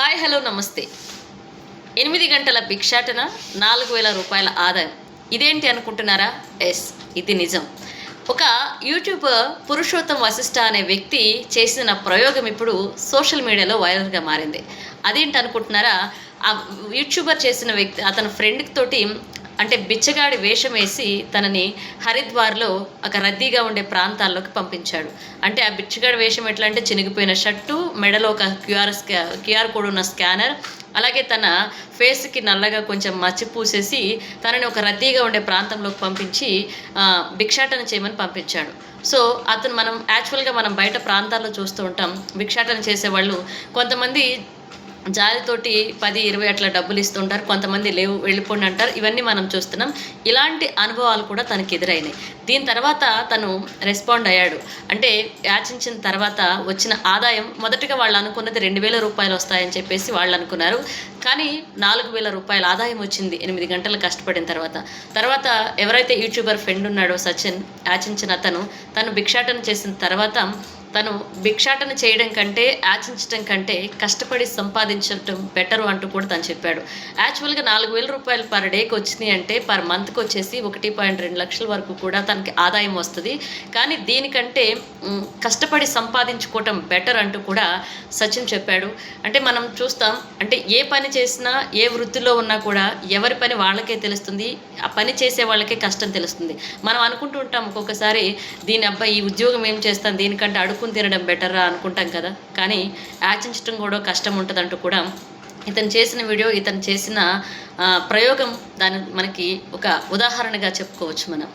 Hi hello నమస్తే. 8 గంటల భిక్షాటన, 4000 రూపాయల ఆదాయం. ఇదేంటి అనుకుంటున్నారా? ఎస్, ఇది నిజం. ఒక యూట్యూబర్ పురుషోత్తం వశిష్ఠ అనే వ్యక్తి చేసిన ప్రయోగం ఇప్పుడు సోషల్ మీడియాలో వైరల్గా మారింది. అదేంటి అనుకుంటున్నారా? ఆ యూట్యూబర్ చేసిన వ్యక్తి అతని ఫ్రెండ్ తోటి అంటే బిచ్చగాడి వేషం వేసి తనని హరిద్వార్లో ఒక రద్దీగా ఉండే ప్రాంతాల్లోకి పంపించాడు. అంటే ఆ బిచ్చగాడి వేషం ఎట్లా అంటే చినిగిపోయిన షర్టు, మెడలో ఒక క్యూఆర్ కోడ్ ఉన్న స్కానర్, అలాగే తన ఫేస్కి నల్లగా కొంచెం మచ్చి పూసేసి తనని ఒక రద్దీగా ఉండే ప్రాంతంలోకి పంపించి భిక్షాటన చేయమని పంపించాడు. సో అతను యాక్చువల్గా మనం బయట ప్రాంతాల్లో చూస్తూ ఉంటాం. భిక్షాటన చేసేవాళ్ళు కొంతమంది జాలితోటి 10-20 అట్లా డబ్బులు ఇస్తుంటారు, కొంతమంది లేవు వెళ్ళిపోండి అంటారు. ఇవన్నీ మనం చూస్తున్నాం. ఇలాంటి అనుభవాలు కూడా తనకి ఎదురైనాయి. దీని తర్వాత తను రెస్పాండ్ అయ్యాడు. అంటే యాచించిన తర్వాత వచ్చిన ఆదాయం మొదటిగా వాళ్ళు అనుకున్నది 2000 రూపాయలు వస్తాయని చెప్పేసి వాళ్ళు అనుకున్నారు. కానీ 4000 రూపాయల ఆదాయం వచ్చింది 8 గంటలు కష్టపడిన తర్వాత ఎవరైతే యూట్యూబర్ ఫ్రెండ్ ఉన్నాడో సచిన్, యాచించిన తను భిక్షాటన చేసిన తర్వాత తను భిక్షాటన చేయడం కంటే యాచించడం కంటే కష్టపడి సంపాదించడం బెటరు అంటూ కూడా తను చెప్పాడు. యాక్చువల్గా 4000 రూపాయలు పర్ డేకి వచ్చినాయి అంటే పర్ మంత్కి వచ్చేసి 1.2 లక్షల వరకు కూడా తనకి ఆదాయం వస్తుంది. కానీ దీనికంటే కష్టపడి సంపాదించుకోవటం బెటర్ అంటూ కూడా సచిన్ చెప్పాడు. అంటే మనం చూస్తాం, అంటే ఏ పని చేసినా ఏ వృత్తిలో ఉన్నా కూడా ఎవరి పని వాళ్ళకే తెలుస్తుంది, ఆ పని చేసే వాళ్ళకే కష్టం తెలుస్తుంది. మనం అనుకుంటూ ఉంటాం ఒక్కొక్కసారి, దీని అబ్బాయి ఈ ఉద్యోగం ఏం చేస్తాను, దీనికంటే అడుక్కుని తినడం బెటర్రా అనుకుంటాం కదా. కానీ యాచించడం కూడా కష్టం ఉంటుందంటూ కూడా ఇతను చేసిన వీడియో, ఇతను చేసిన ప్రయోగం దాని మనకి ఒక ఉదాహరణగా చెప్పుకోవచ్చు మనం.